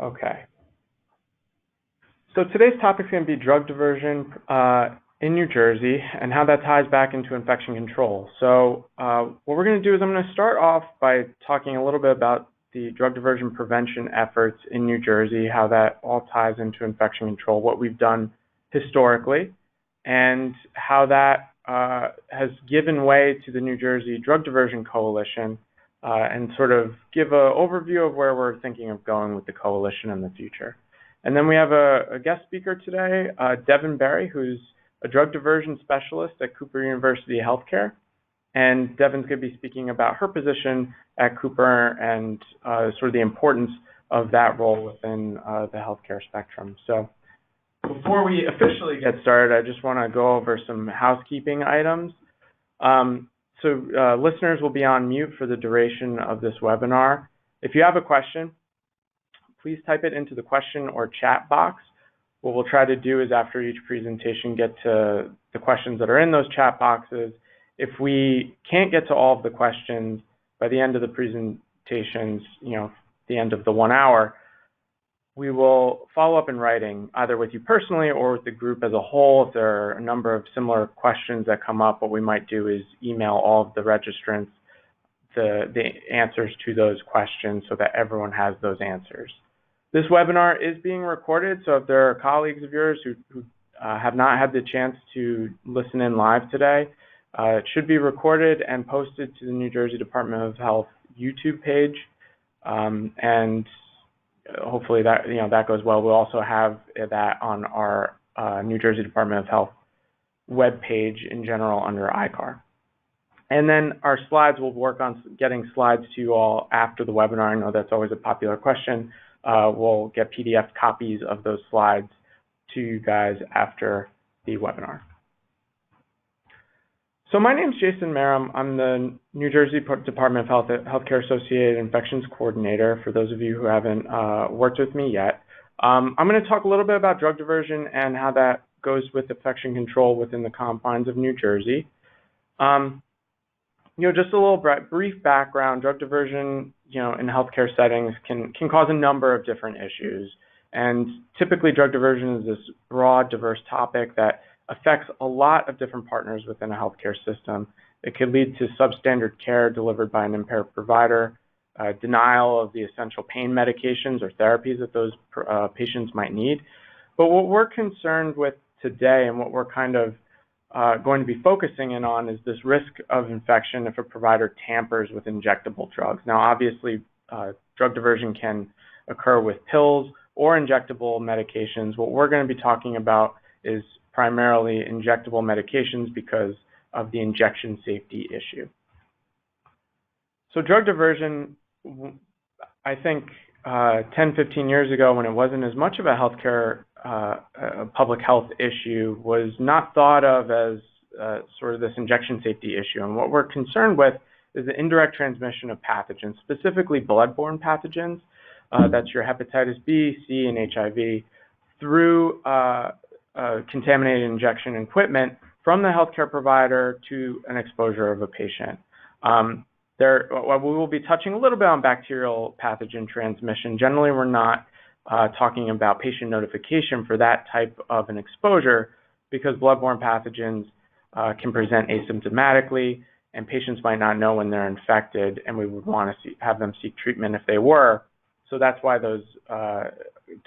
Okay. So today's topic is going to be drug diversion in New Jersey and how that ties back into infection control. So what we're going to do is I'm going to start off by talking a little bit about the drug diversion prevention efforts in New Jersey, how that all ties into infection control, what we've done historically, and how that has given way to the New Jersey Drug Diversion Coalition, and sort of give an overview of where we're thinking of going with the coalition in the future. And then we have a guest speaker today, Devin Berry, who's a drug diversion specialist at Cooper University Healthcare. And Devin's going to be speaking about her position at Cooper and sort of the importance of that role within the healthcare spectrum. So before we officially get started, I just want to go over some housekeeping items. Listeners will be on mute for the duration of this webinar. If you have a question, please type it into the question or chat box. What we'll try to do is after each presentation get to the questions that are in those chat boxes. If we can't get to all of the questions by the end of the presentations, the end of the 1 hour, we will follow up in writing, either with you personally or with the group as a whole. If there are a number of similar questions that come up, what we might do is email all of the registrants the answers to those questions so that everyone has those answers. This webinar is being recorded, so if there are colleagues of yours who have not had the chance to listen in live today, it should be recorded and posted to the New Jersey Department of Health YouTube page, and hopefully that goes well. We'll also have that on our New Jersey Department of Health web page in general under ICAR. And then our slides, we'll work on getting slides to you all after the webinar. I know that's always a popular question. We'll get PDF copies of those slides to you guys after the webinar. So my name is Jason Merrim. I'm the New Jersey Department of Health Healthcare Associated Infections Coordinator, for those of you who haven't worked with me yet. I'm going to talk a little bit about drug diversion and how that goes with infection control within the confines of New Jersey. Just a little brief background. Drug diversion, in healthcare settings can cause a number of different issues. And typically drug diversion is this broad, diverse topic that affects a lot of different partners within a healthcare system. It could lead to substandard care delivered by an impaired provider, denial of the essential pain medications or therapies that those patients might need. But what we're concerned with today and what we're kind of going to be focusing in on is this risk of infection if a provider tampers with injectable drugs. Now, obviously, drug diversion can occur with pills or injectable medications. What we're going to be talking about is primarily injectable medications because of the injection safety issue. So drug diversion, I think 10, 15 years ago, when it wasn't as much of a healthcare public health issue, was not thought of as sort of this injection safety issue. And what we're concerned with is the indirect transmission of pathogens, specifically bloodborne pathogens. That's your hepatitis B, C, and HIV, through contaminated injection equipment from the healthcare provider to an exposure of a patient. We will be touching a little bit on bacterial pathogen transmission. Generally, we're not talking about patient notification for that type of an exposure because bloodborne pathogens can present asymptomatically, and patients might not know when they're infected, and we would want to have them seek treatment if they were. So that's why those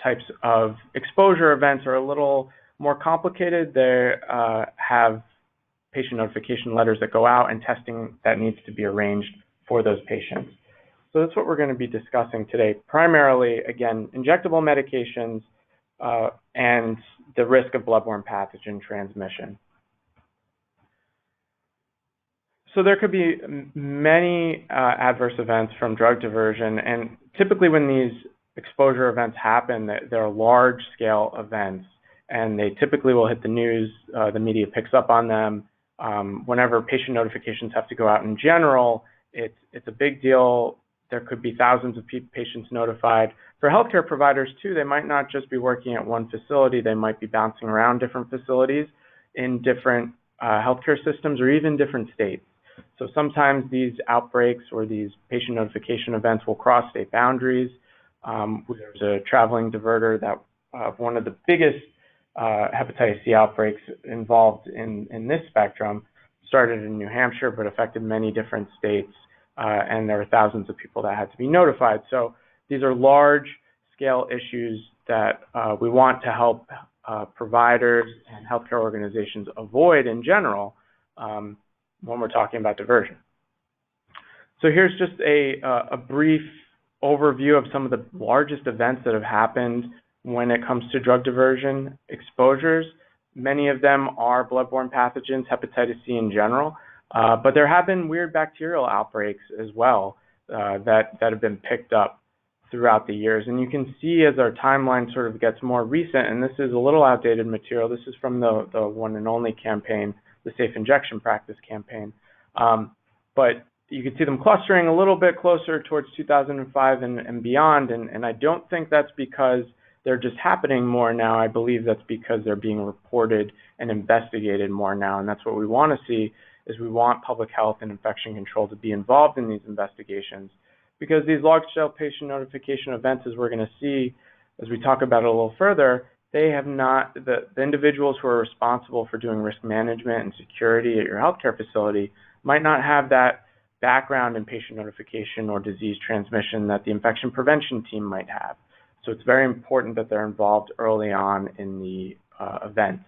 types of exposure events are a little more complicated. They have patient notification letters that go out and testing that needs to be arranged for those patients. So that's what we're going to be discussing today. Primarily, again, injectable medications and the risk of bloodborne pathogen transmission. So there could be many adverse events from drug diversion, and typically when these exposure events happen, they're large-scale events, and they typically will hit the news. The media picks up on them. Whenever patient notifications have to go out in general, it's a big deal. There could be thousands of patients notified. For healthcare providers, too, they might not just be working at one facility. They might be bouncing around different facilities in different healthcare systems or even different states. So sometimes these outbreaks or these patient notification events will cross state boundaries. There's a traveling diverter that one of the biggest hepatitis C outbreaks involved in this spectrum started in New Hampshire, but affected many different states, and there were thousands of people that had to be notified. So these are large-scale issues that we want to help providers and healthcare organizations avoid in general when we're talking about diversion. So here's just a brief overview of some of the largest events that have happened when it comes to drug diversion exposures. Many of them are bloodborne pathogens, hepatitis C in general, but there have been weird bacterial outbreaks as well that have been picked up throughout the years. And you can see as our timeline sort of gets more recent, and this is a little outdated material, this is from the one and only campaign, the Safe Injection Practice campaign, but you can see them clustering a little bit closer towards 2005 and beyond, and I don't think that's because they're just happening more now. I believe that's because they're being reported and investigated more now, and that's what we want to see. Is we want public health and infection control to be involved in these investigations, because these large-scale patient notification events, as we're going to see as we talk about it a little further, they have not, the individuals who are responsible for doing risk management and security at your healthcare facility might not have that background in patient notification or disease transmission that the infection prevention team might have. So it's very important that they're involved early on in the events.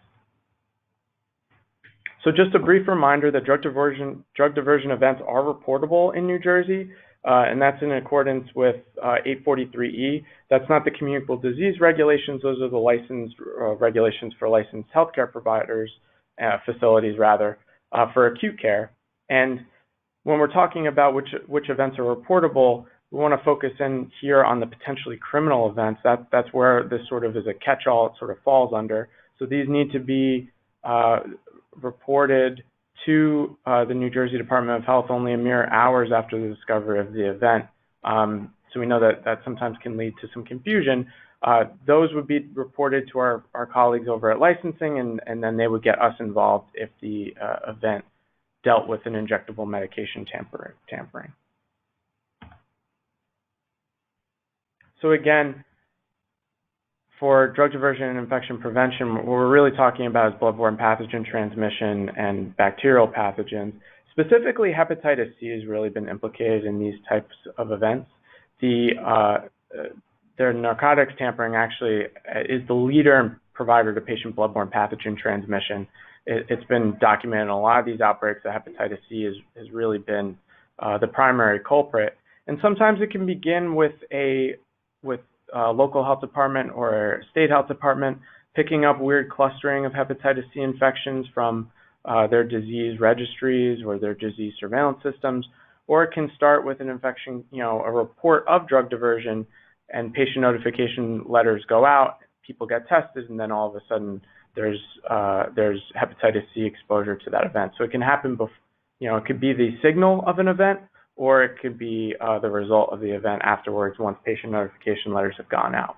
So just a brief reminder that drug diversion events are reportable in New Jersey, and that's in accordance with 843E. That's not the communicable disease regulations. Those are the licensed regulations for licensed healthcare providers, facilities rather, for acute care. And when we're talking about which events are reportable, we want to focus in here on the potentially criminal events. That's where this sort of is a catch-all, it sort of falls under. So these need to be reported to the New Jersey Department of Health only a mere hours after the discovery of the event. So we know that sometimes can lead to some confusion. Those would be reported to our colleagues over at licensing, and then they would get us involved if the event dealt with an injectable medication tampering. So again, for drug diversion and infection prevention, what we're really talking about is bloodborne pathogen transmission and bacterial pathogens. Specifically, hepatitis C has really been implicated in these types of events. Their narcotics tampering actually is the leader and provider to patient bloodborne pathogen transmission. It's been documented in a lot of these outbreaks that hepatitis C has really been the primary culprit. And sometimes it can begin with a local health department or state health department picking up weird clustering of hepatitis C infections from their disease registries or their disease surveillance systems, or it can start with an infection, a report of drug diversion, and patient notification letters go out, people get tested, and then all of a sudden there's hepatitis C exposure to that event. So it can happen it could be the signal of an event, or it could be the result of the event afterwards once patient notification letters have gone out.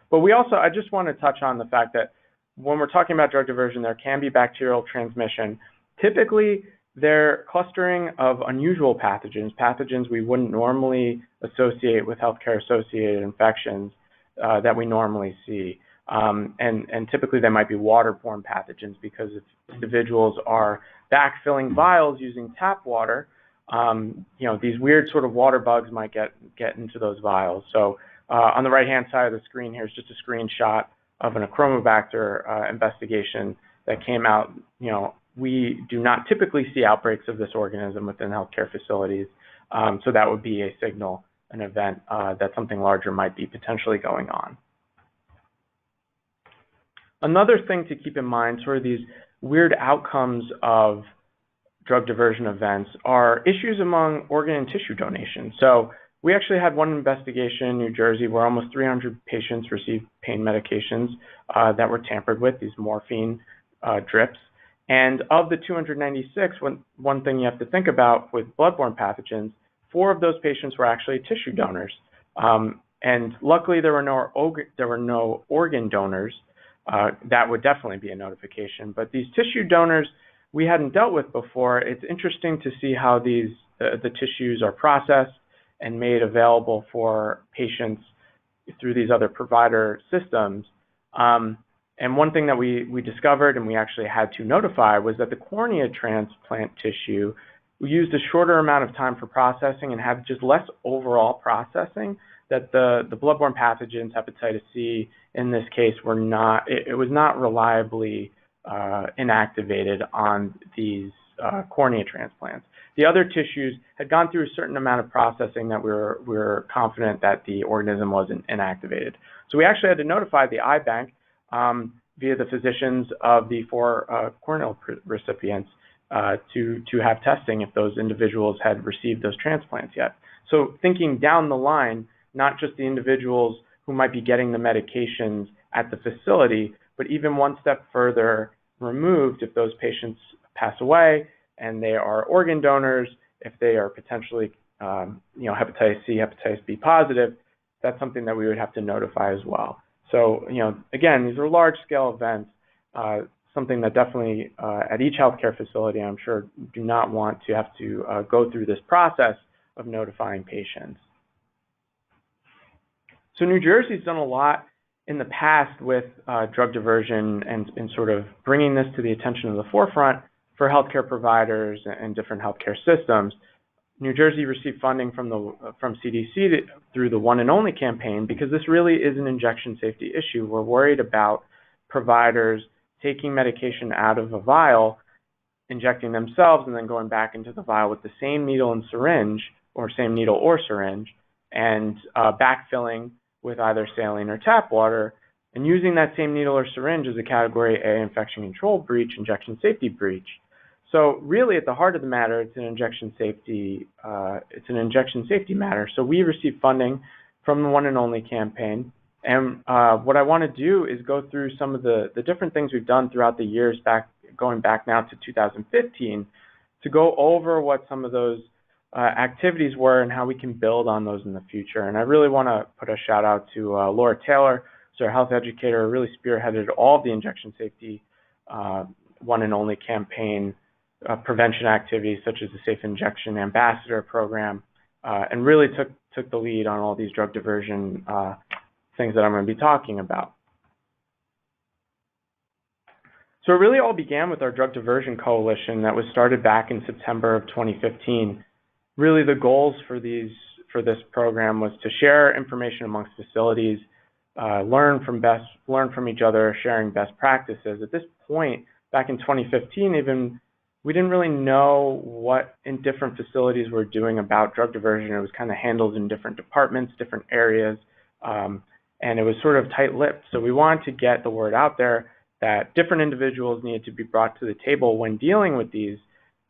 But I just want to touch on the fact that when we're talking about drug diversion, there can be bacterial transmission. Typically, they're clustering of unusual pathogens we wouldn't normally associate with healthcare-associated infections that we normally see. And typically, they might be waterborne pathogens because if individuals are backfilling vials using tap water, these weird sort of water bugs might get into those vials. So on the right-hand side of the screen here is just a screenshot of an Achromobacter investigation that came out. We do not typically see outbreaks of this organism within healthcare facilities, so that would be a signal, an event that something larger might be potentially going on. Another thing to keep in mind, sort of these weird outcomes of drug diversion events, are issues among organ and tissue donations. So we actually had one investigation in New Jersey where almost 300 patients received pain medications that were tampered with, these morphine drips. And of the 296, one thing you have to think about with bloodborne pathogens, 4 of those patients were actually tissue donors. And luckily there were no organ donors. That would definitely be a notification. But these tissue donors we hadn't dealt with before. It's interesting to see how the tissues are processed and made available for patients through these other provider systems. And one thing that we discovered, and we actually had to notify, was that the cornea transplant tissue, we used a shorter amount of time for processing and had just less overall processing, that the bloodborne pathogens, hepatitis C in this case, it was not reliably inactivated on these cornea transplants. The other tissues had gone through a certain amount of processing that we were confident that the organism wasn't inactivated. So we actually had to notify the eye bank via the physicians of the 4 corneal recipients to have testing if those individuals had received those transplants yet. So thinking down the line, not just the individuals who might be getting the medications at the facility, but even one step further removed, if those patients pass away and they are organ donors, if they are potentially hepatitis C, hepatitis B positive, that's something that we would have to notify as well. So, again, these are large-scale events, something that definitely at each healthcare facility, I'm sure, do not want to have to go through this process of notifying patients. So New Jersey's done a lot in the past with drug diversion and sort of bringing this to the attention of the forefront for healthcare providers and different healthcare systems. New Jersey received funding from CDC through the One and Only campaign because this really is an injection safety issue. We're worried about providers taking medication out of a vial, injecting themselves, and then going back into the vial with the same needle and syringe, or same needle or syringe, and backfilling with either saline or tap water, and using that same needle or syringe as a Category A infection control breach, injection safety breach. So really, at the heart of the matter, it's an injection safety matter. So we received funding from the One and Only campaign, and what I want to do is go through some of the different things we've done throughout the years, going back now to 2015, to go over what some of those activities were and how we can build on those in the future. And I really want to put a shout out to Laura Taylor, who's our health educator, who really spearheaded all of the injection safety One and Only campaign prevention activities, such as the Safe Injection Ambassador program, and really took the lead on all these drug diversion things that I'm going to be talking about. So it really all began with our Drug Diversion Coalition that was started back in September of 2015. Really, the goals for this program was to share information amongst facilities, learn from each other, sharing best practices. At this point, back in 2015, even we didn't really know what in different facilities were doing about drug diversion. It was kind of handled in different departments, different areas, and it was sort of tight-lipped. So we wanted to get the word out there that different individuals needed to be brought to the table when dealing with these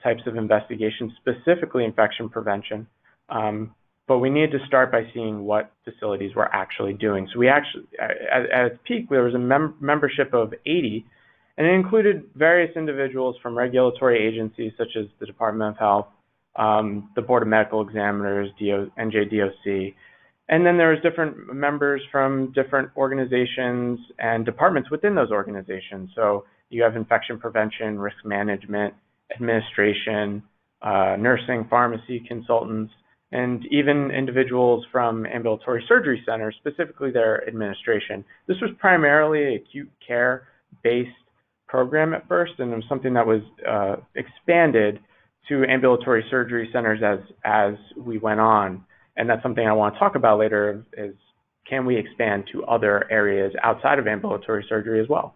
types of investigations, specifically infection prevention. But we needed to start by seeing what facilities were actually doing. So we actually, at its peak, there was a membership of 80, and it included various individuals from regulatory agencies such as the Department of Health, the Board of Medical Examiners, NJDOC, and then there was different members from different organizations and departments within those organizations. So you have infection prevention, risk management, administration, nursing, pharmacy consultants, and even individuals from ambulatory surgery centers, specifically their administration. This was primarily an acute care-based program at first, and it was something that was expanded to ambulatory surgery centers as we went on. And that's something I want to talk about later, is can we expand to other areas outside of ambulatory surgery as well?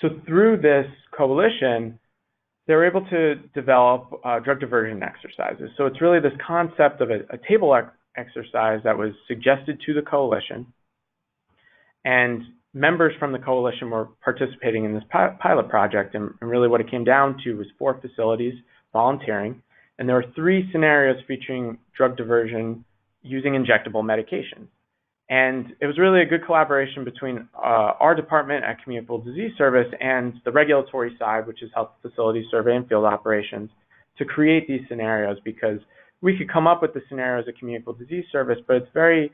So through this coalition, they were able to develop drug diversion exercises. So it's really this concept of a table exercise that was suggested to the coalition, and members from the coalition were participating in this pilot project, and really what it came down to was 4 facilities volunteering, and there were 3 scenarios featuring drug diversion using injectable medications. And it was really a good collaboration between our department at Communicable Disease Service and the regulatory side, which is Health Facility Survey and Field Operations, to create these scenarios, because we could come up with the scenarios at Communicable Disease Service, but it's very,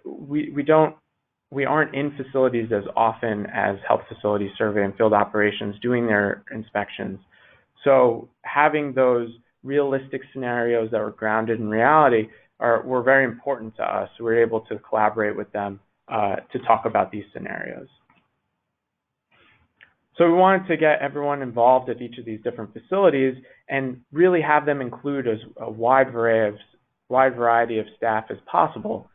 we aren't in facilities as often as Health Facility Survey and Field Operations doing their inspections. So having those realistic scenarios that were grounded in reality were very important to us. We were able to collaborate with them to talk about these scenarios. So we wanted to get everyone involved at each of these different facilities and really have them include as a wide variety of staff as possible.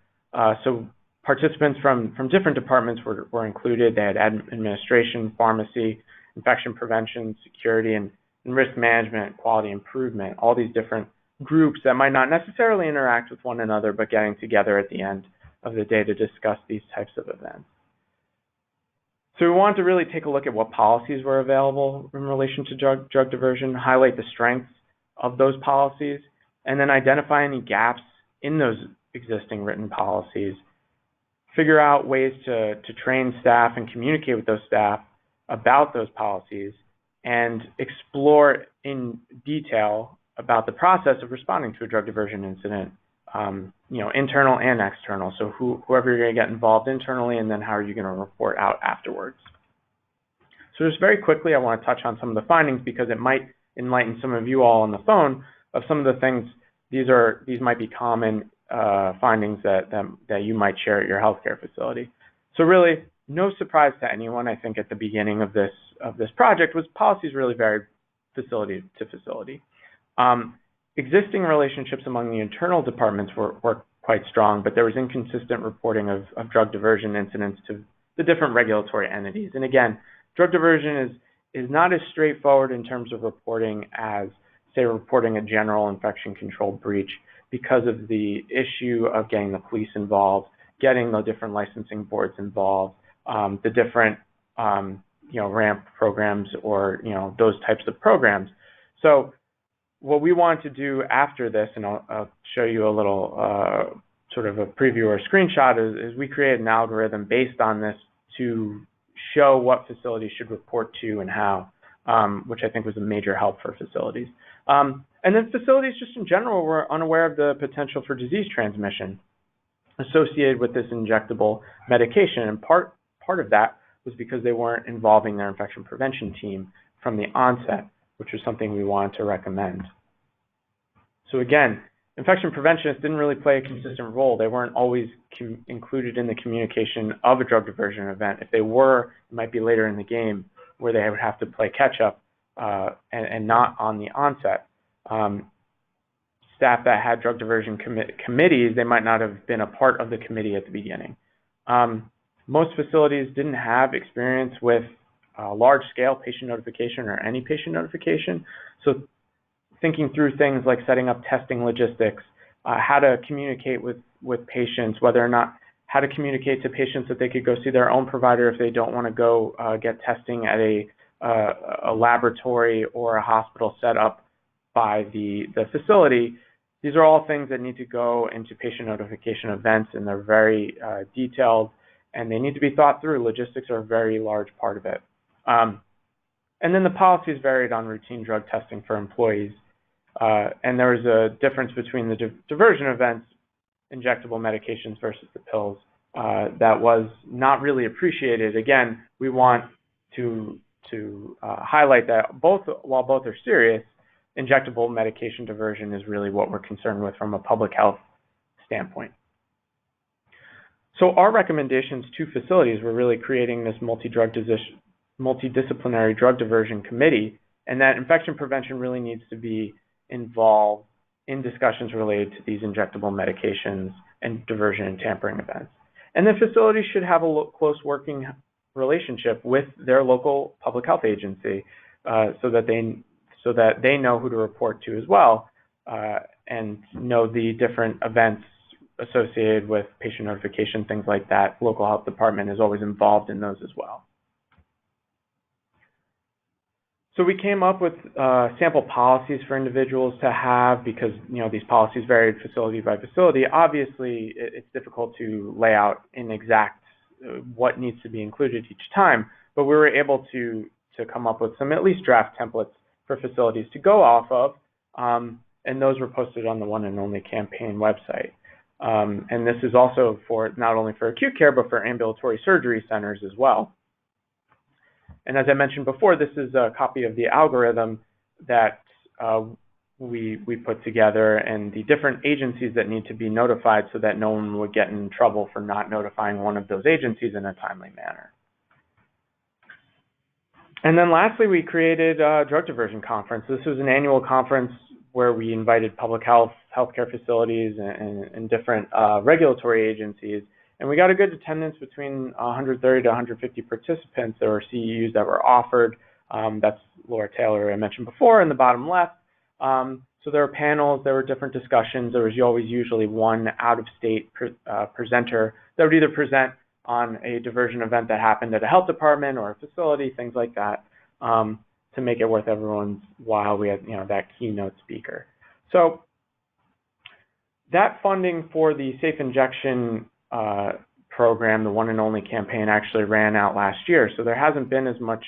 So participants from different departments were included. They had administration, pharmacy, infection prevention, security, and risk management, quality improvement, all these different groups that might not necessarily interact with one another, but getting together at the end of the day to discuss these types of events. So we wanted to really take a look at what policies were available in relation to drug diversion, highlight the strengths of those policies, and then identify any gaps in those existing written policies, figure out ways to train staff and communicate with those staff about those policies, and explore in detail about the process of responding to a drug diversion incident, internal and external. So whoever you're going to get involved internally, and then how are you going to report out afterwards. So just very quickly, I want to touch on some of the findings because it might enlighten some of you all on the phone of some of the things. These might be common findings that you might share at your healthcare facility. So really, no surprise to anyone, I think, at the beginning of this project was policies really varied facility to facility. Existing relationships among the internal departments were quite strong, but there was inconsistent reporting of drug diversion incidents to the different regulatory entities. And again, drug diversion is not as straightforward in terms of reporting as, say, reporting a general infection control breach because of the issue of getting the police involved, getting the different licensing boards involved, the different RAMP programs or those types of programs. So what we want to do after this, and I'll show you a little sort of a preview or a screenshot, is we created an algorithm based on this to show what facilities should report to and how, which I think was a major help for facilities. And then facilities just in general were unaware of the potential for disease transmission associated with this injectable medication. And part of that was because they weren't involving their infection prevention team from the onset, which was something we wanted to recommend. So again, infection preventionists didn't really play a consistent role. They weren't always included in the communication of a drug diversion event. If they were, it might be later in the game where they would have to play catch up and not on the onset. Staff that had drug diversion committees, they might not have been a part of the committee at the beginning. Most facilities didn't have experience with large-scale patient notification or any patient notification. So thinking through things like setting up testing logistics, how to communicate with patients, whether or not how to communicate to patients that they could go see their own provider if they don't want to go get testing at a laboratory or a hospital set up by the facility. These are all things that need to go into patient notification events, and they're very detailed, and they need to be thought through. Logistics are a very large part of it. And then the policies varied on routine drug testing for employees. And there was a difference between the diversion events, injectable medications versus the pills, that was not really appreciated. Again, we want to highlight that while both are serious, injectable medication diversion is really what we're concerned with from a public health standpoint. So our recommendations to facilities were really creating this multidisciplinary drug diversion committee, and that infection prevention really needs to be involved in discussions related to these injectable medications and diversion and tampering events. And then facilities should have a close working relationship with their local public health agency so that they know who to report to as well and know the different events associated with patient notification, things like that. Local health department is always involved in those as well. So we came up with sample policies for individuals to have because these policies varied facility by facility. Obviously, it's difficult to lay out in exact what needs to be included each time, but we were able to come up with some at least draft templates for facilities to go off of, and those were posted on the One and Only campaign website. And this is also for not only for acute care, but for ambulatory surgery centers as well. And as I mentioned before, this is a copy of the algorithm that we put together and the different agencies that need to be notified so that no one would get in trouble for not notifying one of those agencies in a timely manner. And then lastly, we created a drug diversion conference. This was an annual conference where we invited public health, healthcare facilities, and different regulatory agencies. And we got a good attendance between 130 to 150 participants. There were CEUs that were offered. That's Laura Taylor I mentioned before in the bottom left. So there were panels, there were different discussions. There was always usually one out-of-state presenter that would either present on a diversion event that happened at a health department or a facility, things like that, to make it worth everyone's while. We had, that keynote speaker. So that funding for the Safe Injection program, the One and Only campaign, actually ran out last year. So there hasn't been as much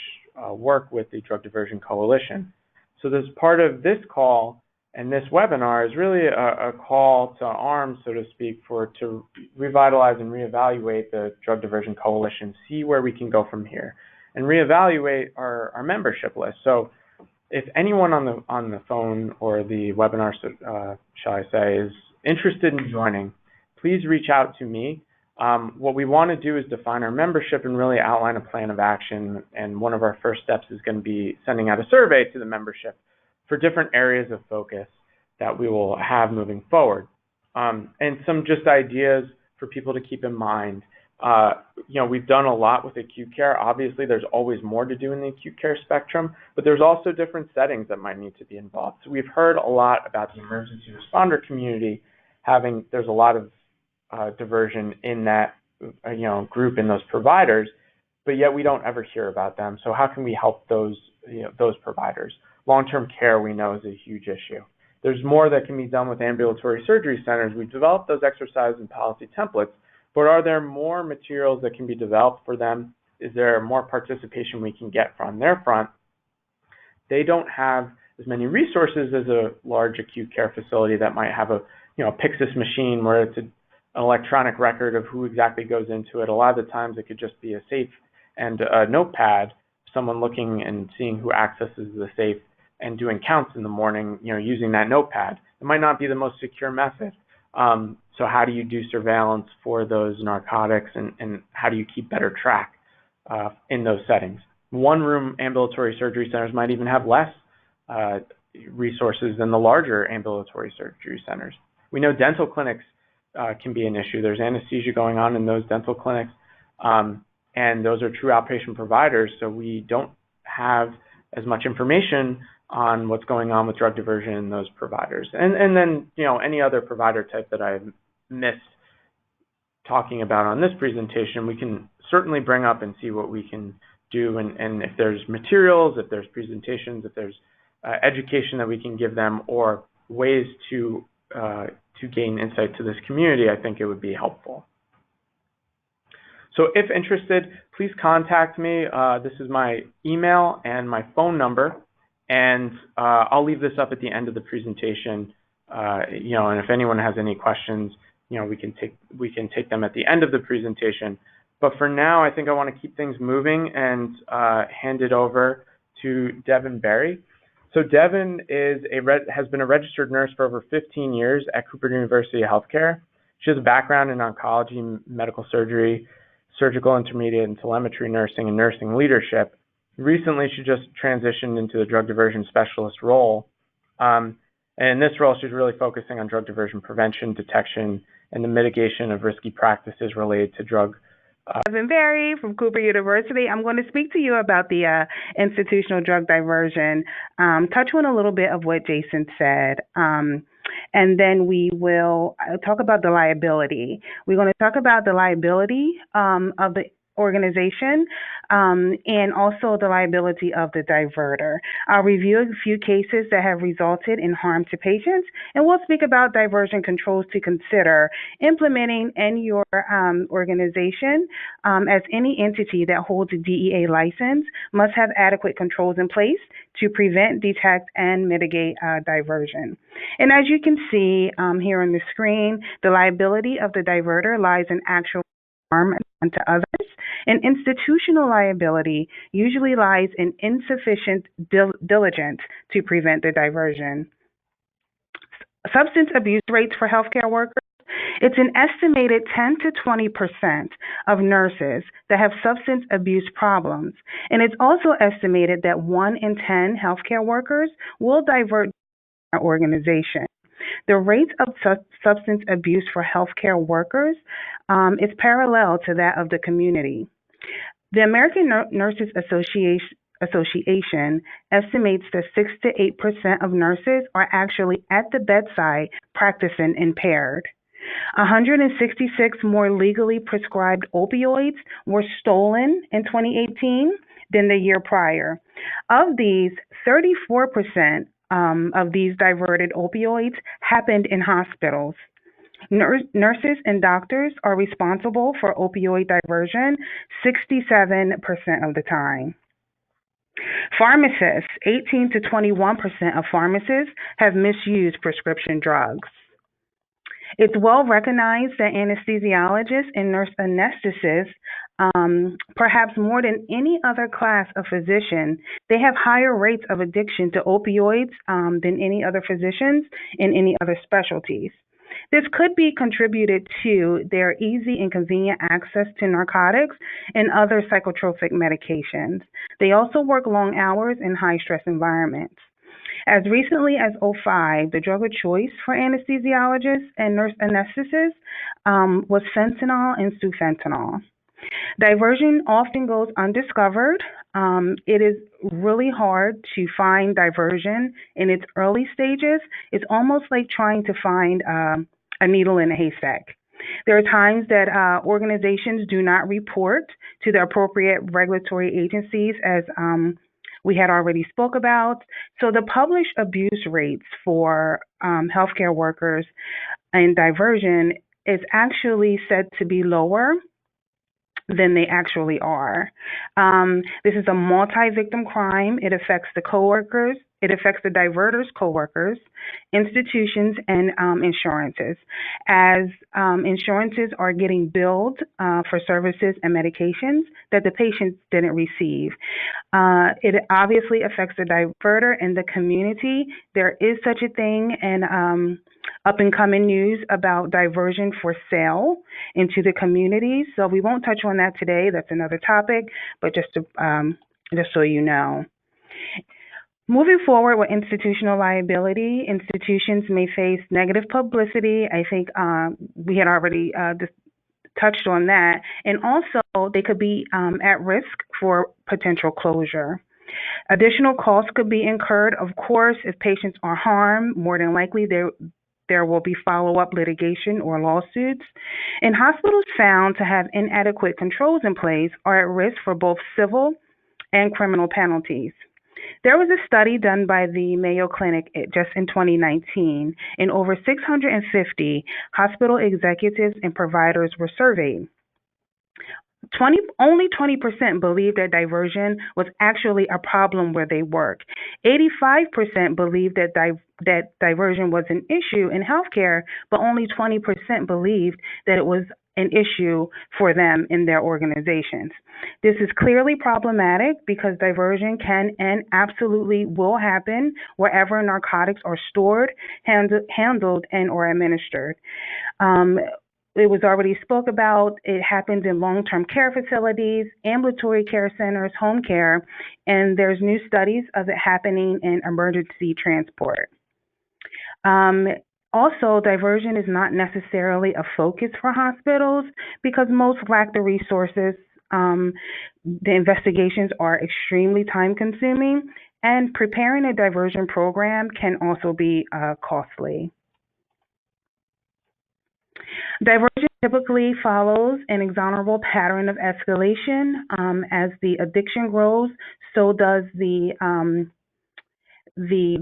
work with the Drug Diversion Coalition. So this part of this call and this webinar is really a call to arms, so to speak, to revitalize and reevaluate the Drug Diversion Coalition, see where we can go from here, and reevaluate our membership list. So if anyone on the phone or the webinar, shall I say, is interested in joining, please reach out to me. What we want to do is define our membership and really outline a plan of action. And one of our first steps is going to be sending out a survey to the membership for different areas of focus that we will have moving forward. And some just ideas for people to keep in mind. We've done a lot with acute care. Obviously, there's always more to do in the acute care spectrum, but there's also different settings that might need to be involved. So we've heard a lot about the emergency responder community there's a lot of diversion in that group, in those providers, but yet we don't ever hear about them. So how can we help those providers? Long-term care, we know, is a huge issue. There's more that can be done with ambulatory surgery centers. We've developed those exercise and policy templates, but are there more materials that can be developed for them? Is there more participation we can get from their front? They don't have as many resources as a large acute care facility that might have a Pyxis machine where it's an electronic record of who exactly goes into it. A lot of the times it could just be a safe and a notepad, someone looking and seeing who accesses the safe and doing counts in the morning, using that notepad. It might not be the most secure method. So how do you do surveillance for those narcotics, and how do you keep better track in those settings? One-room ambulatory surgery centers might even have less resources than the larger ambulatory surgery centers. We know dental clinics can be an issue. There's anesthesia going on in those dental clinics, and those are true outpatient providers, so we don't have as much information on what's going on with drug diversion in those providers. And then, any other provider type that I've missed talking about on this presentation, we can certainly bring up and see what we can do, and if there's materials, if there's presentations, if there's education that we can give them, or ways to gain insight to this community, I think it would be helpful. So if interested, please contact me. This is my email and my phone number, and I'll leave this up at the end of the presentation. And if anyone has any questions, we can take them at the end of the presentation. But for now, I think I want to keep things moving and hand it over to Devin Berry. So Devin has been a registered nurse for over 15 years at Cooper University Healthcare. She has a background in oncology, medical surgery, surgical intermediate and telemetry nursing, and nursing leadership. Recently, she just transitioned into the drug diversion specialist role. And in this role, she's really focusing on drug diversion prevention, detection, and the mitigation of risky practices related to drug. Devin Berry from Cooper University. I'm going to speak to you about the institutional drug diversion, touch on a little bit of what Jason said, and then we will talk about the liability. We're going to talk about the liability of the organization and also the liability of the diverter. I'll review a few cases that have resulted in harm to patients, and we'll speak about diversion controls to consider implementing in your organization, as any entity that holds a DEA license must have adequate controls in place to prevent, detect, and mitigate diversion. And as you can see here on the screen, the liability of the diverter lies in actual harm to others, and institutional liability usually lies in insufficient diligence to prevent the diversion. Substance abuse rates for healthcare workers. It's an estimated 10 to 20% of nurses that have substance abuse problems. And it's also estimated that 1 in 10 healthcare workers will divert our organization. The rates of substance abuse for healthcare workers is parallel to that of the community. The American Nurses Association estimates that 6 to 8% of nurses are actually at the bedside practicing impaired. 166 more legally prescribed opioids were stolen in 2018 than the year prior. Of these, 34% of these diverted opioids happened in hospitals. Nurses and doctors are responsible for opioid diversion 67% of the time. Pharmacists, 18 to 21% of pharmacists have misused prescription drugs. It's well recognized that anesthesiologists and nurse anesthetists, perhaps more than any other class of physician, they have higher rates of addiction to opioids than any other physicians in any other specialties. This could be contributed to their easy and convenient access to narcotics and other psychotropic medications. They also work long hours in high stress environments. As recently as '05, the drug of choice for anesthesiologists and nurse anesthetists was fentanyl and sufentanil. Diversion often goes undiscovered. It is really hard to find diversion in its early stages. It's almost like trying to find a needle in a haystack. There are times that organizations do not report to the appropriate regulatory agencies, as we had already spoke about. So the published abuse rates for healthcare workers and diversion is actually said to be lower than they actually are. This is a multi-victim crime. It affects the coworkers. It affects the diverters' coworkers, institutions, and insurances. As insurances are getting billed for services and medications that the patients didn't receive. It obviously affects the diverter and the community. There is such a thing, and up and coming news about diversion for sale into the community. So we won't touch on that today. That's another topic, but just so you know. Moving forward with institutional liability, institutions may face negative publicity. I think we had already touched on that. And also, they could be at risk for potential closure. Additional costs could be incurred, of course, if patients are harmed. More than likely, there will be follow-up litigation or lawsuits. And hospitals found to have inadequate controls in place are at risk for both civil and criminal penalties. There was a study done by the Mayo Clinic just in 2019, and over 650 hospital executives and providers were surveyed. Only 20% believed that diversion was actually a problem where they work. 85% believed that diversion was an issue in healthcare, but only 20% believed that it was an issue for them in their organizations. This is clearly problematic because diversion can and absolutely will happen wherever narcotics are stored, handled, and or administered. It was already spoke about. It happens in long-term care facilities, ambulatory care centers, home care, and there's new studies of it happening in emergency transport. Also, diversion is not necessarily a focus for hospitals because most lack the resources. The investigations are extremely time-consuming, and preparing a diversion program can also be costly. Diversion typically follows an inexorable pattern of escalation. As the addiction grows, so does the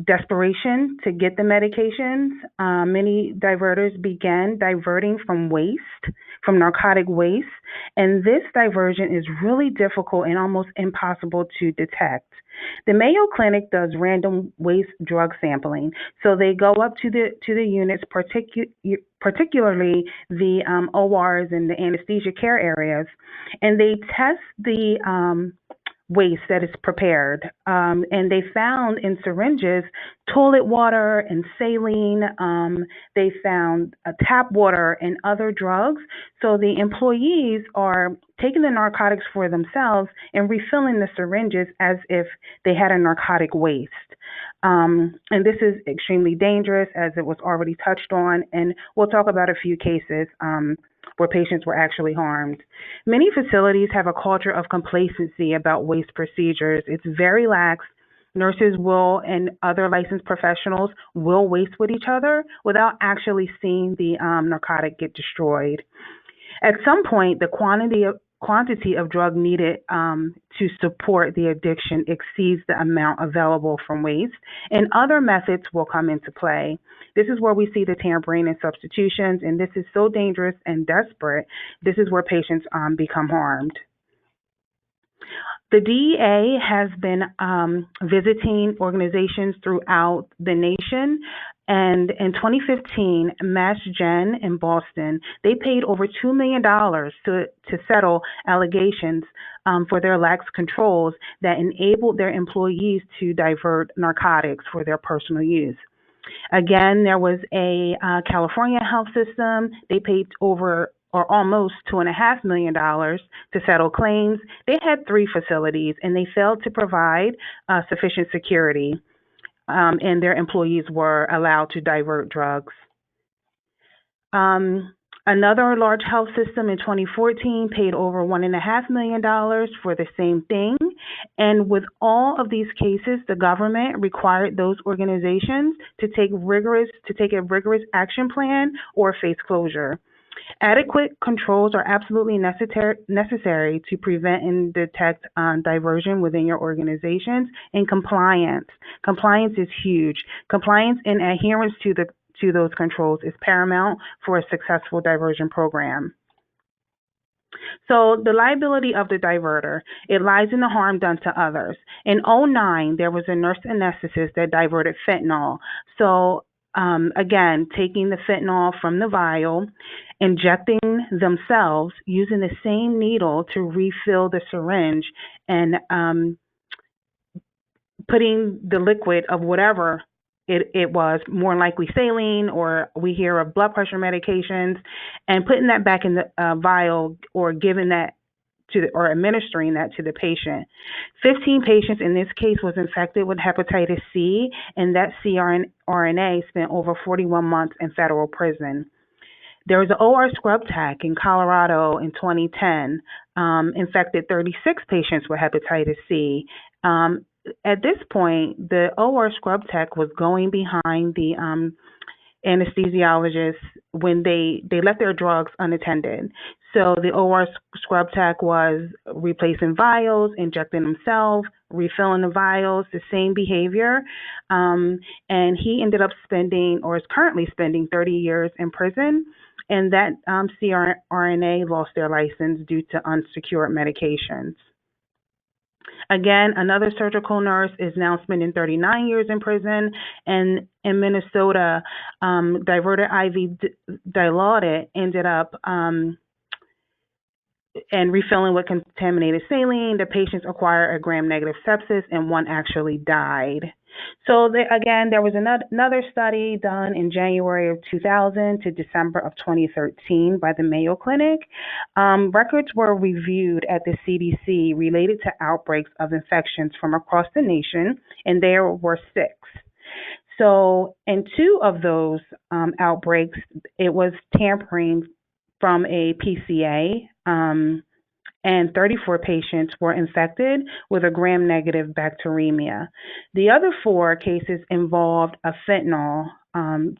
desperation to get the medications. Many diverters began diverting from narcotic waste, and this diversion is really difficult and almost impossible to detect. The Mayo Clinic does random waste drug sampling, so they go up to the units, particularly the ORs and the anesthesia care areas, and they test the waste that is prepared. And they found in syringes toilet water and saline. They found tap water and other drugs. So the employees are taking the narcotics for themselves and refilling the syringes as if they had a narcotic waste. And this is extremely dangerous, as it was already touched on. And we'll talk about a few cases where patients were actually harmed. Many facilities have a culture of complacency about waste procedures. It's very lax. Nurses will and other licensed professionals will waste with each other without actually seeing the narcotic get destroyed. At some point, the quantity of drug needed to support the addiction exceeds the amount available from waste, and other methods will come into play. This is where we see the tampering and substitutions, and this is so dangerous and desperate. This is where patients become harmed. The DEA has been visiting organizations throughout the nation. And in 2015, Mass Gen in Boston, they paid over $2 million to settle allegations for their lax controls that enabled their employees to divert narcotics for their personal use. Again, there was a California health system. They paid over or almost $2.5 million to settle claims. They had 3 facilities, and they failed to provide sufficient security, and their employees were allowed to divert drugs. Another large health system in 2014 paid over $1.5 million for the same thing. And with all of these cases, the government required those organizations to take a rigorous action plan or face closure. Adequate controls are absolutely necessary to prevent and detect diversion within your organizations. And compliance. Compliance is huge. Compliance and adherence to those controls is paramount for a successful diversion program. So the liability of the diverter, it lies in the harm done to others. In '09, there was a nurse anesthetist that diverted fentanyl. So again, taking the fentanyl from the vial, injecting themselves, using the same needle to refill the syringe, and putting the liquid of whatever it was, more likely saline, or we hear of blood pressure medications, and putting that back in the vial, or giving that or administering that to the patient. 15 patients in this case was infected with hepatitis C, and that CRNA spent over 41 months in federal prison. There was an OR scrub tech in Colorado in 2010, infected 36 patients with hepatitis C. At this point, the OR scrub tech was going behind the anesthesiologists when they left their drugs unattended. So the OR scrub tech was replacing vials, injecting themselves, refilling the vials, the same behavior. And he ended up spending, or is currently spending, 30 years in prison. And that CRNA lost their license due to unsecured medications. Again, another surgical nurse is now spending 39 years in prison. And in Minnesota, diverted IV dilaudid ended up and refilling with contaminated saline. The patients acquired a gram-negative sepsis, and one actually died. So again, there was another study done in January of 2000 to December of 2013 by the Mayo Clinic. Records were reviewed at the CDC related to outbreaks of infections from across the nation, and there were 6. So in 2 of those outbreaks, it was tampering from a PCA, and 34 patients were infected with a gram-negative bacteremia. The other 4 cases involved a fentanyl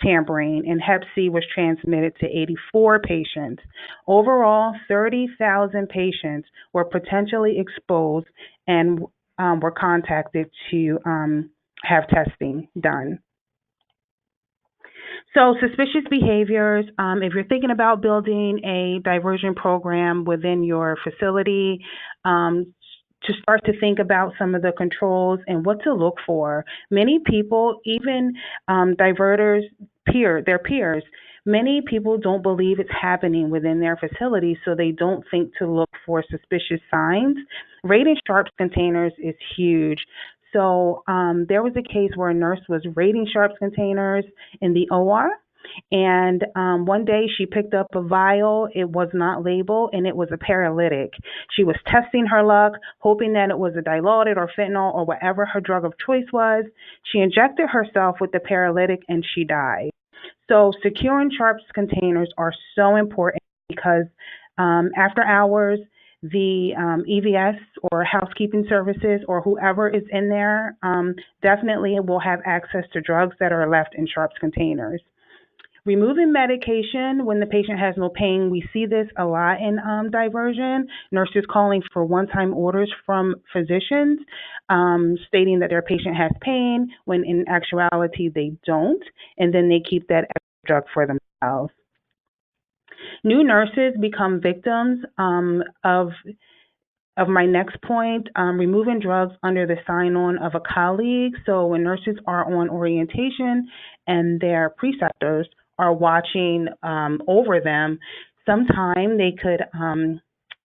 tampering, and Hep C was transmitted to 84 patients. Overall, 30,000 patients were potentially exposed and were contacted to have testing done. So suspicious behaviors, if you're thinking about building a diversion program within your facility, to start to think about some of the controls and what to look for. Many people, even diverters, their peers, Many people don't believe it's happening within their facility, so they don't think to look for suspicious signs. Raiding sharps containers is huge. So there was a case where a nurse was raiding sharps containers in the OR, and one day she picked up a vial. It was not labeled, and it was a paralytic. She was testing her luck, hoping that it was a dilaudid or fentanyl or whatever her drug of choice was. She injected herself with the paralytic, and she died. So securing sharps containers are so important because after hours, the EVS or housekeeping services or whoever is in there definitely will have access to drugs that are left in sharps containers. Removing medication when the patient has no pain, we see this a lot in diversion. Nurses calling for one-time orders from physicians, stating that their patient has pain when in actuality they don't, and then they keep that extra drug for themselves. New nurses become victims of my next point, removing drugs under the sign-on of a colleague. So when nurses are on orientation and their preceptors are watching over them, sometime they could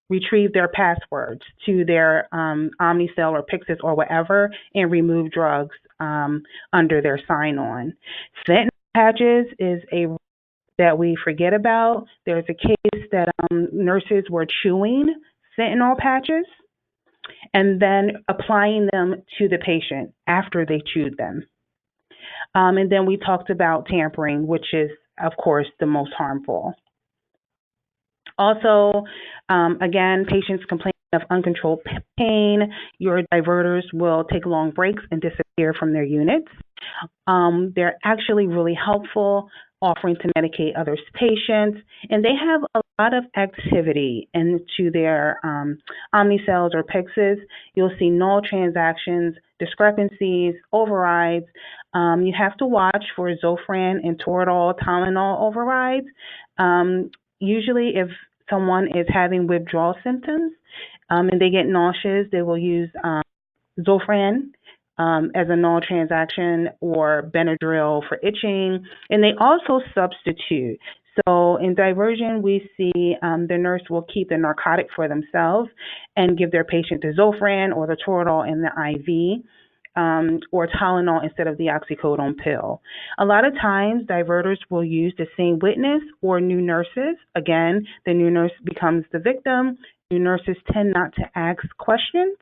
retrieve their passwords to their Omnicell or Pyxis or whatever and remove drugs under their sign-on. Fentanyl patches is a that we forget about. There's a case that nurses were chewing fentanyl patches and then applying them to the patient after they chewed them. And then we talked about tampering, which is, of course, the most harmful. Also, again, patients complaining of uncontrolled pain. Your diverters will take long breaks and disappear from their units. They're actually really helpful, offering to medicate other patients, and they have a lot of activity into their Omnicells or Pyxis. You'll see null transactions, discrepancies, overrides. You have to watch for Zofran and Toradol, Tylenol overrides. Usually, if someone is having withdrawal symptoms and they get nauseous, they will use Zofran as a null transaction or Benadryl for itching, and they also substitute. So in diversion, we see the nurse will keep the narcotic for themselves and give their patient the Zofran or the Toradol in the IV. Or Tylenol instead of the oxycodone pill. A lot of times, diverters will use the same witness or new nurses. Again, the new nurse becomes the victim. New nurses tend not to ask questions,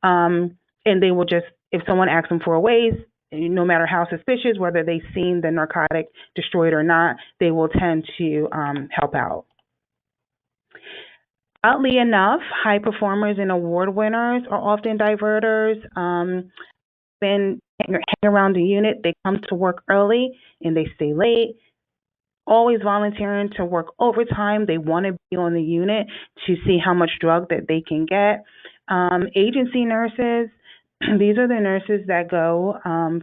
and they will just, if someone asks them for a ways, no matter how suspicious, whether they've seen the narcotic destroyed or not, they will tend to help out. Oddly enough, high performers and award winners are often diverters. Been hang around the unit, they come to work early and they stay late, always volunteering to work overtime. They want to be on the unit to see how much drug that they can get. Agency nurses, these are the nurses that go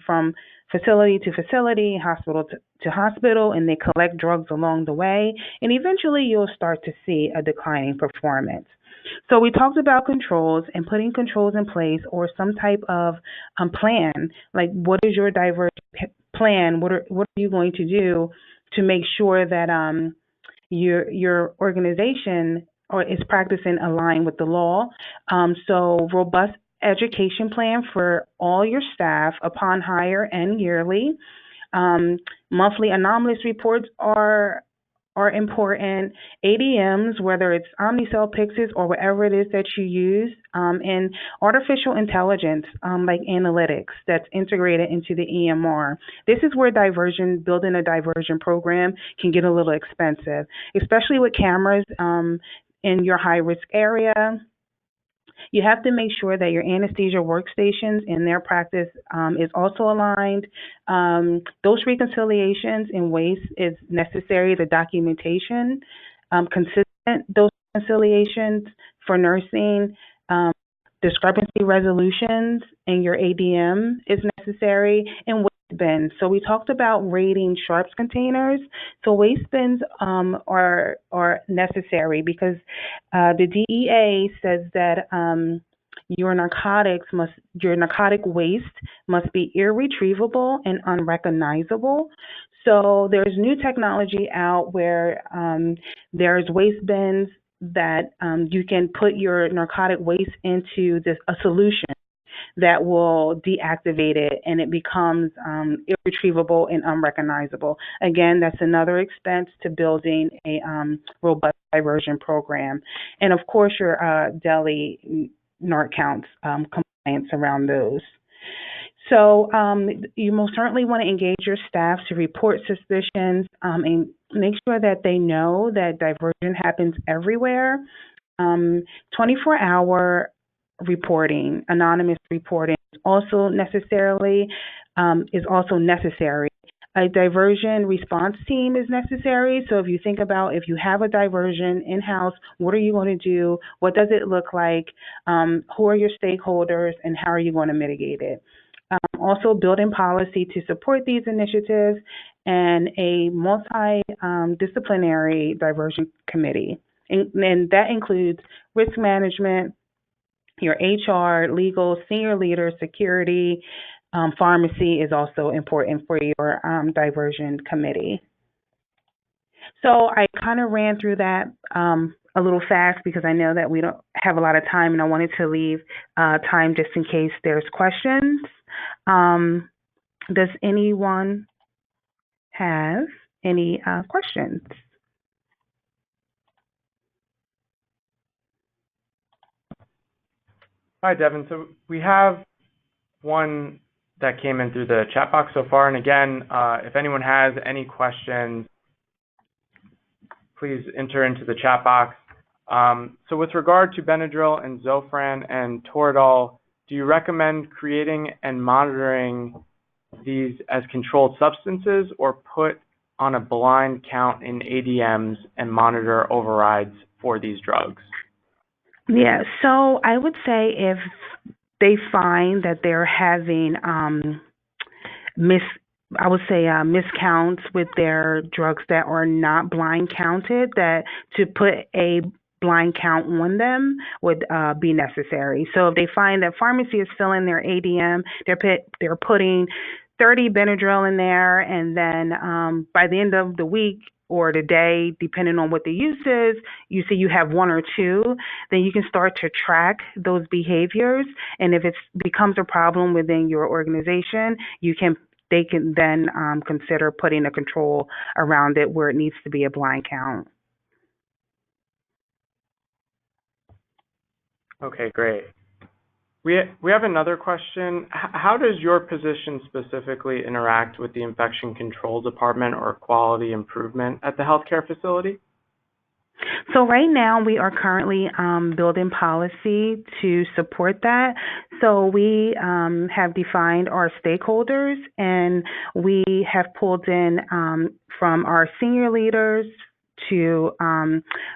from facility to facility, hospital to hospital, and they collect drugs along the way. And eventually you'll start to see a declining performance. So we talked about controls and putting controls in place or some type of plan. Like, what is your diversion plan? What are you going to do to make sure that your organization or is practicing aligned with the law? So robust education plan for all your staff upon hire and yearly. Monthly anomalous reports are important. ADMs, whether it's Omnicell, Pyxis, or whatever it is that you use, and artificial intelligence, like analytics that's integrated into the EMR. This is where building a diversion program can get a little expensive, especially with cameras in your high-risk area. You have to make sure that your anesthesia workstations and their practice is also aligned. Those reconciliations and waste is necessary, the documentation, consistent those reconciliations for nursing, discrepancy resolutions in your ADM is necessary, and waste bins. So we talked about rating sharps containers. So waste bins are necessary because the DEA says that your narcotic waste must be irretrievable and unrecognizable. So there's new technology out where there's waste bins that you can put your narcotic waste into a solution that will deactivate it and it becomes irretrievable and unrecognizable. Again, that's another expense to building a robust diversion program. And of course, your deli NARC counts compliance around those. So you most certainly want to engage your staff to report suspicions and make sure that they know that diversion happens everywhere. 24-hour reporting, anonymous reporting is also necessary. A diversion response team is necessary. So if you think about if you have a diversion in house, what are you going to do? What does it look like? Who are your stakeholders, and how are you going to mitigate it? Also, building policy to support these initiatives and a multidisciplinary diversion committee. And that includes risk management, your HR, legal, senior leaders, security, pharmacy is also important for your diversion committee. So I kind of ran through that a little fast because I know that we don't have a lot of time, and I wanted to leave time just in case there's questions. Does anyone have any questions? Hi, Devin. So we have one that came in through the chat box so far. And again, if anyone has any questions, please enter into the chat box. So with regard to Benadryl and Zofran and Toradol, do you recommend creating and monitoring these as controlled substances or put on a blind count in ADMs and monitor overrides for these drugs? Yeah, so I would say if they find that they're having mis I would say miscounts with their drugs that are not blind counted, that to put a blind count on them would be necessary. So if they find that pharmacy is filling their ADM, they're putting 30 Benadryl in there, and then by the end of the week or the day, depending on what the use is, you see you have one or two, then you can start to track those behaviors. And if it becomes a problem within your organization, they can then consider putting a control around it where it needs to be a blind count. Okay, great. We have another question. How does your position specifically interact with the infection control department or quality improvement at the healthcare facility? So right now we are currently building policy to support that. So we have defined our stakeholders, and we have pulled in from our senior leaders to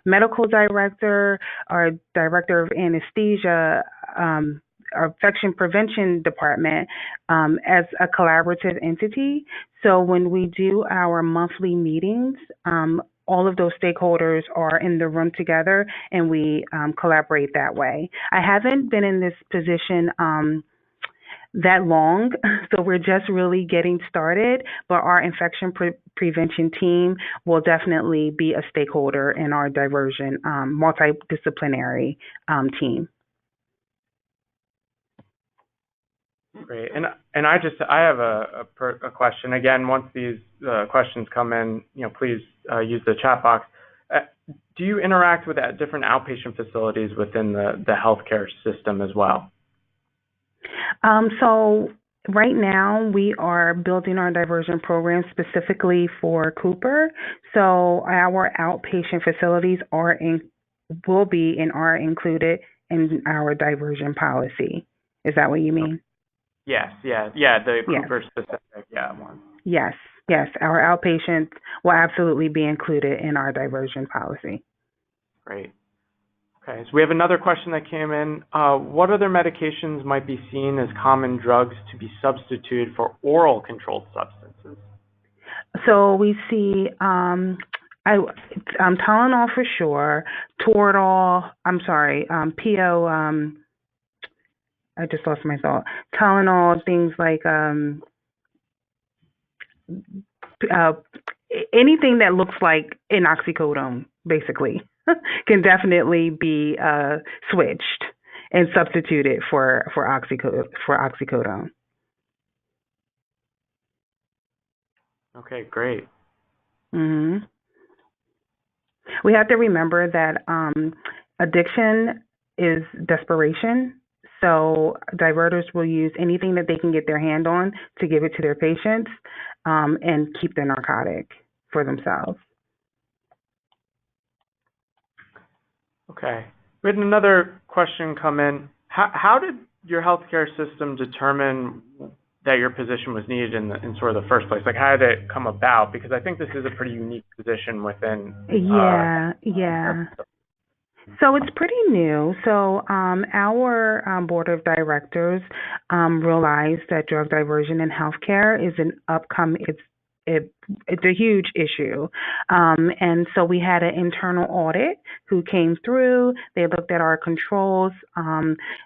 medical director, our director of anesthesia, our infection prevention department as a collaborative entity. So when we do our monthly meetings, all of those stakeholders are in the room together, and we collaborate that way. I haven't been in this position that long, so we're just really getting started, but our infection prevention team will definitely be a stakeholder in our diversion multidisciplinary team. Great. And I have a question. Again, once these questions come in, please use the chat box. Do you interact with different outpatient facilities within the healthcare system as well? So right now we are building our diversion program specifically for Cooper. So our outpatient facilities will be and are included in our diversion policy. Is that what you mean? Yes, yeah, the Cooper specific, one. Yes, our outpatients will absolutely be included in our diversion policy. Great. Okay, so we have another question that came in. What other medications might be seen as common drugs to be substituted for oral controlled substances? So we see Tylenol for sure, Toradol, PO, I just lost my thought. Tylenol, things like uh, anything that looks like an oxycodone, basically, can definitely be switched and substituted for oxycodone. Okay, great. hmm We have to remember that addiction is desperation. So diverters will use anything that they can get their hand on to give it to their patients and keep the narcotic for themselves. Okay. We had another question come in. How did your healthcare system determine that your position was needed in sort of the first place? Like, how did it come about? Because I think this is a pretty unique position within Yeah, healthcare. yeah. So it's pretty new. So our board of directors realized that drug diversion in healthcare is an upcoming. It, it's a huge issue, and so we had an internal audit who came through. They looked at our controls.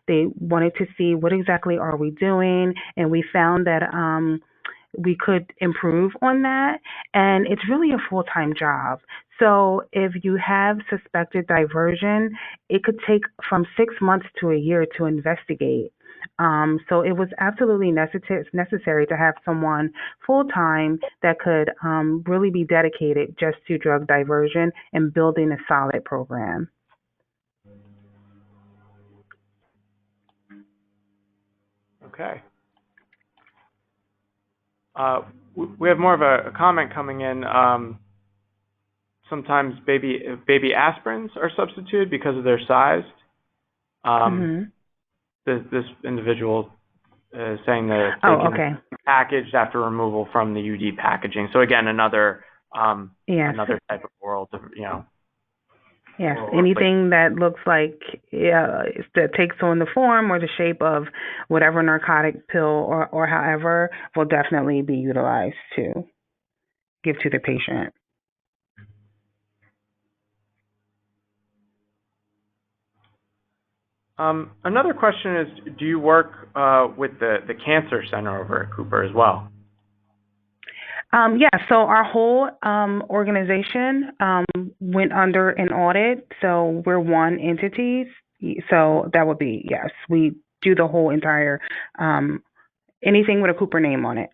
They wanted to see what exactly are we doing, and we found that we could improve on that. And it's really a full time job. So if you have suspected diversion, it could take from 6 months to a year to investigate. So it was absolutely necessary to have someone full time that could really be dedicated just to drug diversion and building a solid program. Okay. Uh, we have more of a comment coming in. Sometimes baby aspirins are substituted because of their size. Um, hmm this individual is saying that they Oh, can okay. be packaged after removal from the UD packaging. So again, Yes. another type of oral, Yes, oral replacement. anything that looks like that takes on the form or the shape of whatever narcotic pill or however will definitely be utilized to give to the patient. Another question is, do you work with the cancer center over at Cooper as well? Yeah, so our whole organization went under an audit, so we're one entity. So that would be, yes, we do the whole entire anything with a Cooper name on it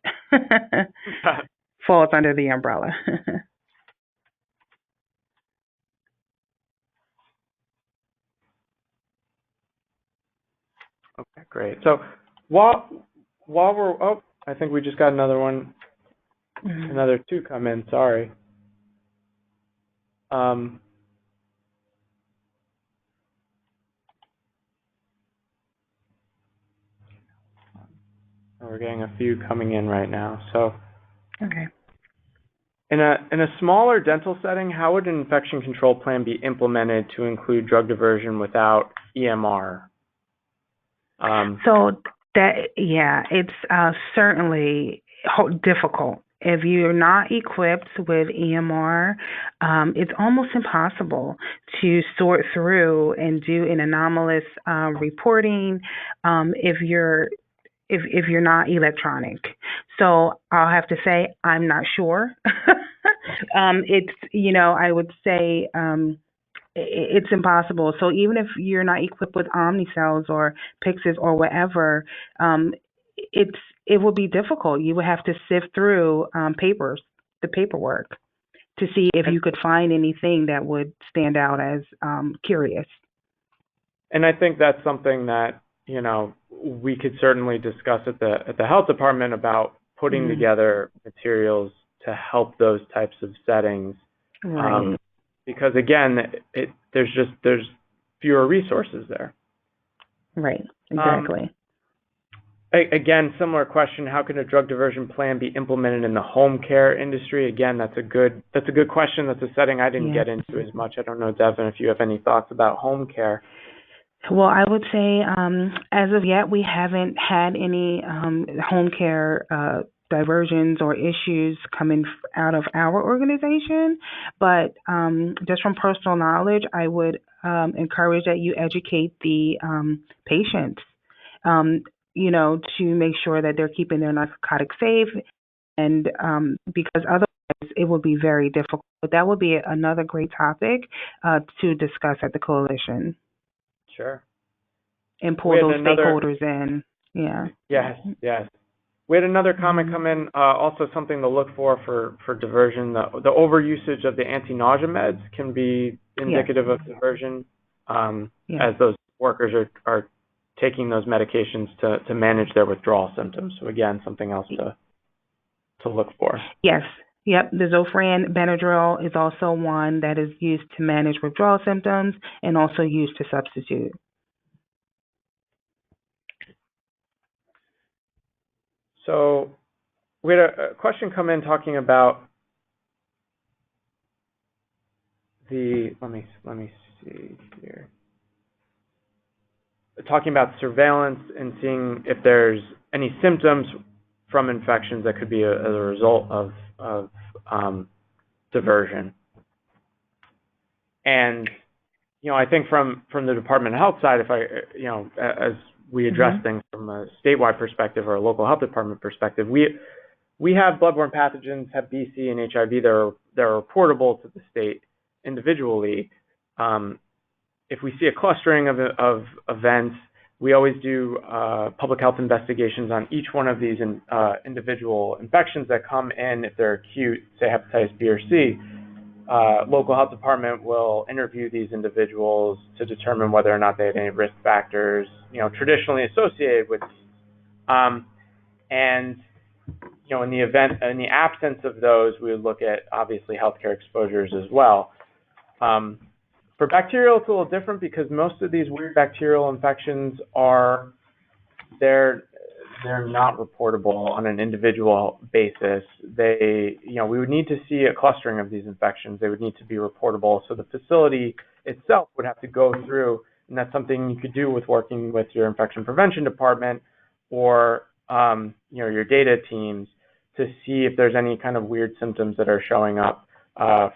falls under the umbrella. Okay, great. So while we're I think we just got another one, Mhm. another two come in. Sorry. Um, we're getting a few coming in right now. So Okay. in a smaller dental setting, how would an infection control plan be implemented to include drug diversion without EMR? So that, yeah, it's certainly difficult. If you're not equipped with EMR, it's almost impossible to sort through and do an anomalous reporting if you're not electronic. So I'll have to say I'm not sure. It's I would say it's impossible. So even if you're not equipped with Omnicells or Pixis or whatever, um, it's it would be difficult. You would have to sift through the paperwork, to see if and you could find anything that would stand out as curious. and I think that's something that, we could certainly discuss at the health department about putting Mm, together materials to help those types of settings. right, Because again, there's fewer resources there. right, Um, exactly. Again, similar question, how can a drug diversion plan be implemented in the home care industry? Again, that's a good question. That's a setting I didn't Yeah. get into as much. I don't know, Devin, if you have any thoughts about home care. Well, I would say as of yet, we haven't had any home care diversions or issues coming out of our organization. But just from personal knowledge, I would encourage that you educate the patients, um, to make sure that they're keeping their narcotics safe. And because otherwise, it would be very difficult. But that would be another great topic to discuss at the coalition Sure. and We pull had those another, stakeholders in. Yeah. yes, yes. We had another comment Mhm. come in, also something to look for diversion. The overusage of the anti-nausea meds can be Yes. indicative of diversion, Yes. as those workers are taking those medications to manage their withdrawal symptoms. So again, something else to look for. Yes. Yep. The Zofran Benadryl is also one that is used to manage withdrawal symptoms and also used to substitute. So we had a question come in talking about let me see here. Talking about surveillance and seeing if there's any symptoms from infections that could be as a result of diversion. And I think from the Department of Health side, if as we address things from a statewide perspective or a local health department perspective, we have bloodborne pathogens, Hep B, C, and HIV that are reportable to the state individually. If we see a clustering of events, we always do public health investigations on each one of these individual infections that come in. If they're acute, say hepatitis B or C, local health department will interview these individuals to determine whether or not they had any risk factors, traditionally associated with these. And in the absence of those, we would look at obviously healthcare exposures as well. For bacterial, it's a little different because most of these weird bacterial infections they're not reportable on an individual basis. We would need to see a clustering of these infections. They would need to be reportable. So the facility itself would have to go through, and that's something you could do with working with your infection prevention department or your data teams to see if there's any kind of weird symptoms that are showing up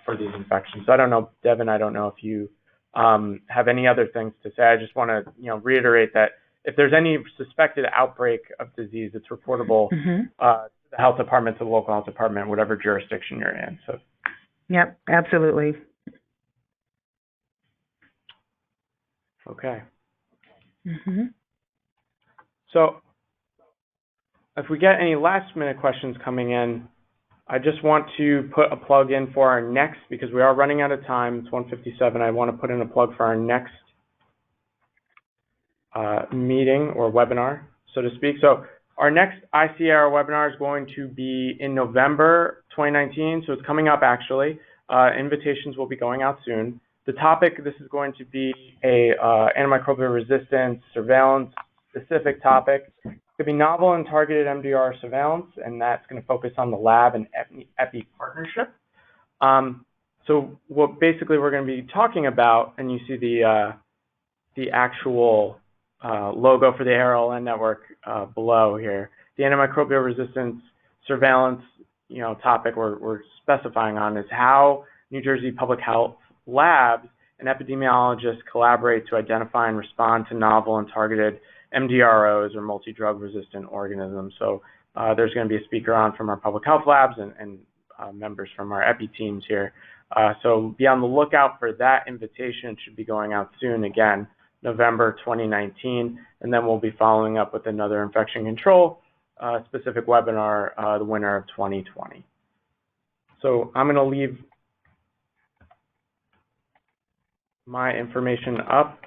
for these infections. So I don't know, Devin, I don't know if you have any other things to say. I just want to reiterate that if there's any suspected outbreak of disease, it's reportable to the health department, to the local health department, whatever jurisdiction you're in. So. Yep, absolutely. Okay. So if we get any last minute questions coming in, I just want to put a plug in for our next, because we are running out of time. It's 1:57. I want to put in a plug for our next meeting or webinar, so to speak. So our next ICAR webinar is going to be in November 2019. So it's coming up actually. Invitations will be going out soon. The topic, this is going to be a antimicrobial resistance surveillance specific topic. It could be novel and targeted MDR surveillance, and that's going to focus on the lab and epi partnership. So what basically we're going to be talking about, and you see the actual logo for the ARLN network below here, the antimicrobial resistance surveillance topic we're specifying on is how New Jersey public health labs and epidemiologists collaborate to identify and respond to novel and targeted MDROs or multi-drug resistant organisms. So there's going to be a speaker on from our public health labs and members from our epi teams here. So be on the lookout for that invitation. It should be going out soon, again, November 2019. And then we'll be following up with another infection control specific webinar the winter of 2020. So I'm going to leave my information up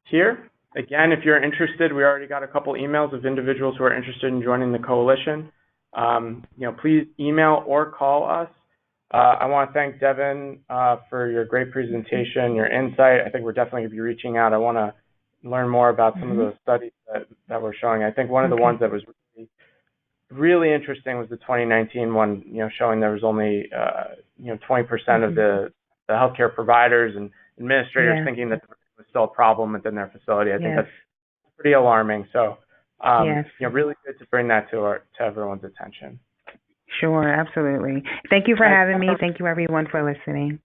here. Again, if you're interested, we already got a couple emails of individuals who are interested in joining the coalition. Please email or call us. I want to thank Devin for your great presentation, your insight. I think we're definitely going to be reaching out. I want to learn more about some of those studies that we're showing. I think one of the ones that was really interesting was the 2019 one, showing there was only 20% of the healthcare providers and administrators thinking that there was still a problem within their facility. I think that's pretty alarming. So, really good to bring that to everyone's attention. Sure, absolutely. Thank you for having me. Thank you, everyone, for listening.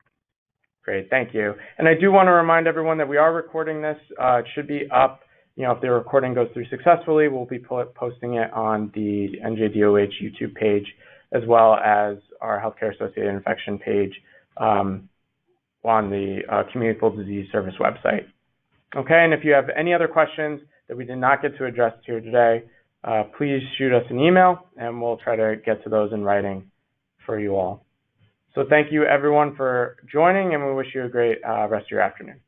Great, thank you. And I do want to remind everyone that we are recording this. It should be up. If the recording goes through successfully, we'll be posting it on the NJDOH YouTube page as well as our healthcare-associated infection page on the Communicable Disease Service website. Okay, and if you have any other questions that we did not get to address here today, please shoot us an email, and we'll try to get to those in writing for you all. So thank you, everyone, for joining, and we wish you a great rest of your afternoon.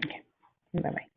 Okay, bye-bye.